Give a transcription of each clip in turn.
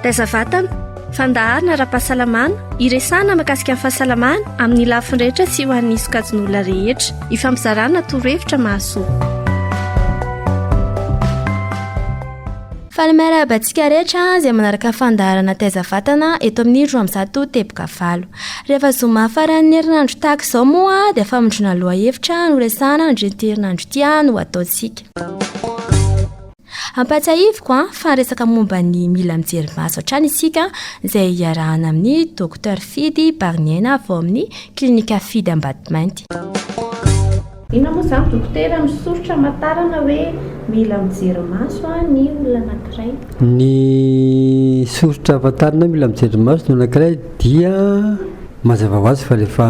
Razavatana fandaharana ara-pahasalamana iresahana mahakasika ny fahasalamana amin'ny lafiny rehetra sy ho an'ny sokajin'olona rehetra ifampizarana torohevitra mahasoa. Falomerabantsika rehetra izay manaraka fandaharana taizavatana eto amin'ny 17 rehefa zoma faran'ny herinandro tahaka izao moa dia famondrona lohahevitra no resahana andrety herinandro tia no ataontsika. Ampatsahiviko fa resaka momba ny mila mijery maso hatrany isika izay iarahana amin'ny Dr Fidy Barniaina avy ao amin'ny klinika Fidy Ambatomainty. Inona moa izany dokotera misorotra matarana hoe mila mijery maso ny olona anankiray? Ny sorotra afantarana mila mijery maso ny anankiray dia mazava ho azy fa rehefa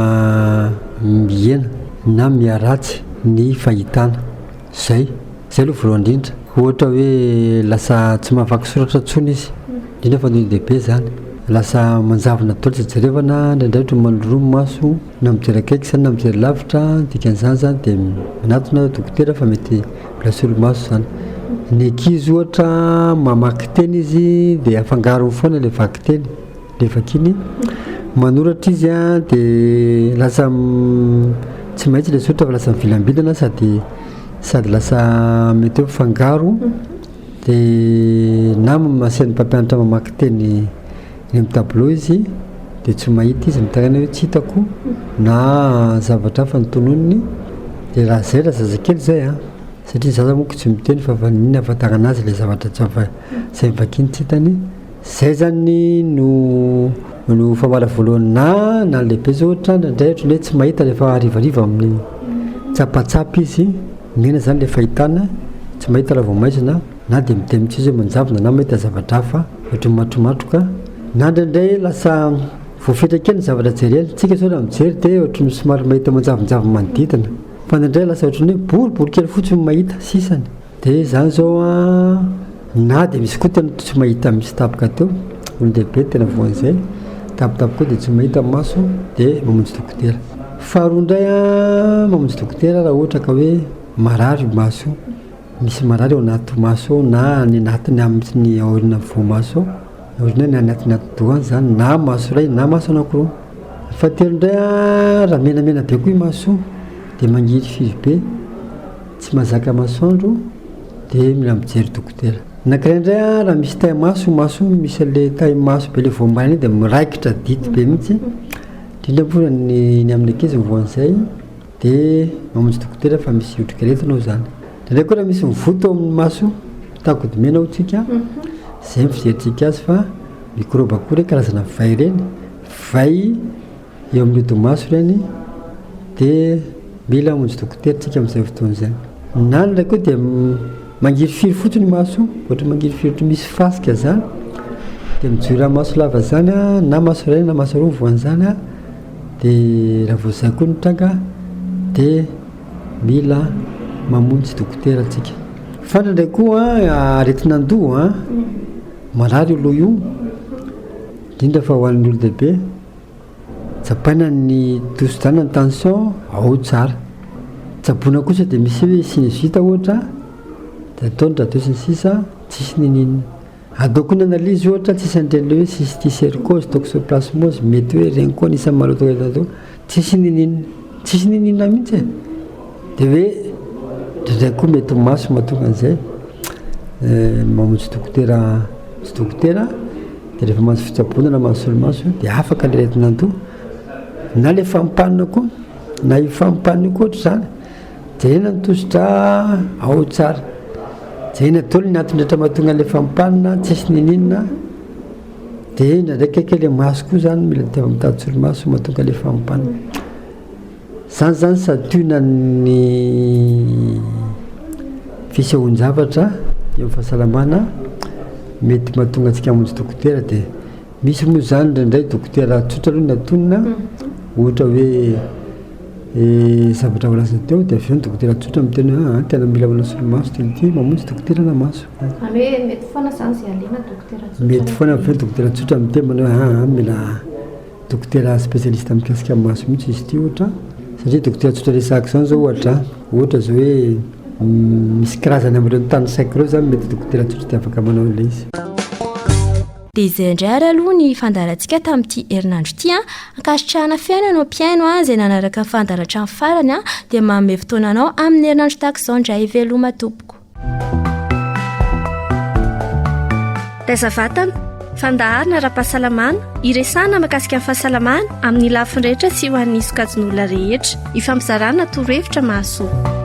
mihena na miaratsy ny fahitana. Zay aloha voalohany indrindra. Ohatra hoe lasa tsy mahavaky soratra intsony izy, indrindra fa noho dehibe zany. Lasa manjavona tolotsa jerevana ndraindray ohatra manoromo maso na mijery akaiky zany na mijery lavitra, dikan'izany zany dia manatona dokotera fa mety mbola solomaso zany. Ny ankizy ohatra mamaky teny izy dia afangarony foana ilay vaky teny, ilay vakiny manoratra izy dia lasa tsy maintsy ilay soratra fa lasa mivilambilana sady lasa mety hoe fangaro dia na maseny mpampianatra mamaky teny eny amin'ny tableau izy dia tsy mahita izy mitarana hoe tsy hitako na zavatra hafa nytononony dia raha zay raha zazakely zay satria zaza moa tsy miteny fa vanina ahafantarana azy ilay zavatra zay vakiny tsy hitany. Zay zany no famala voalohany na lehibe zao ohatra ndraindray ohatra hoe tsy mahita rehefa harivariva amin'ny tsapatsapy izy mihena zany ilay fahitana tsy mahita raha vao maizina na dia mitemitsy izy hoe manjavona na mahita zavatra hafa ohatra matromatroka na ndraindray lasa voafetraka ny zavatra jerena. Tsika zao raha mijery dia ohatra ny somary mahita manjavonjavona manodidina fa ndraindray lasa ohatra ny hoe boribory kely fotsiny mahita sisany dia zany zao na dia misy koa tena tsy mahita misy tapaka teo olon-dehibe tena voan'izay tapitapy koa dia tsy mahita maso dia mamonjy dokotera. Faharoa indray mamonjy dokotera raha ohatra ka hoe marary maso, misy marary ao anaty maso na ny anatiny amin'ny aorina voamaso ohatran'ny hoe ny anatiny atidohany zany na maso iray na maso anankiroa. Fahatelo indray raha menamena be koa i maso dia mangiry firy be tsy mahazaka masoandro dia mila mijery dokotera. Anankiray indray raha misy taille maso misy ilay taille maso be ilay voambalana dia miraikitra dity be mihitsy indrindra moa ny amin'ny ankizy voan'izay dia mamonjy dokotera fa misy otrikaretina ao zany. Ndraindray koa raha misy mivoto ao amin'ny maso takodimena ao tsika zay fizerintsika azy fa mikroba koa ireny karazana vay ireny vay eo amin'ny odi-maso ireny dia mila mamonjy dokotera tsika amin'izay fotoana izay. Na ndraindray koa dia mangiry firy fotsiny maso ohatra mangiry firy ohatra misy fasika zany dia mijory maso lava zany na maso iray na maso roa voan'izany dia raha vao zay koa ny tranga dia mila mamonjy dokotera tsika. Fa ndraindray koa aretin'andoha marary io loha io indrindra fa ho an'ny olon-dehibe tsapaina ny tosidana ny tension ao tsara tsaboina kosa dia misy hoe sinusite ohatra dia ataony radosiny sisa tsisy ninina adaoko ny analyse ohatra tsisy an'ireny hoe cysticercose toxoplasmose mety hoe regny koa nisan'ny maloto tsisy ninina mihitsy dia hoe ndraindray koa mety maso mahatonga an'izay mamonjy dokotera dia rehefa mahazo fitsaboana na mahazo solomaso dia afaka ilay retin'andoha na ilay fampanina koa na ifampanina koa ohatra zany jerena ny tositra ao tsara jerena daholo ny antony rehetra mahatonga ilay fampanina tsisy ninina dia ndraindray kaiky ilay maso koa zany mila teva mitady solomaso mahatonga ilay fampanina zany sadina ny fisehoan-javatra eo amin'ny fahasalamana mety mahatonga antsika hamonjy dokotera. Dia misy moa zany ndraindray dokotera tsotra aloha ny antonona ohatra hoe zavatra voalazana teo dia avy eo ny dokotera tsotra miteny hoe tena mila manao solomaso ty mamonjy dokotera na maso. Mety foana zany zay alina dokotera tsotra. Mety foana avy eo dokotera tsotra miteny manao hoe mila dokotera spécialiste mikasika maso mihitsy izy ty ohatra satria dokotera tsotra resahako zany zao ohatra zao hoe misy karazany amin'ireo tany saiko ireo zany mety dokotera tsotra dia afaka manao an'ilay izy. dia izay indray ary aloha ny fandarantsika tamin'ity herinandro ity ankasitrahana fiainanao mpiaino izay nanaraka fandaratra amin'ny farany dia manome fotoananao amin'ny herinandro tahaka izao indray veloma tompoko. Tazavatana fandaharana ara-pahasalamana iresana mahakasika amin'ny fahasalamana amin'ny lafiny rehetra sy ho an'ny sokajin'olona rehetra, ifampizarana torohevitra mahasoa.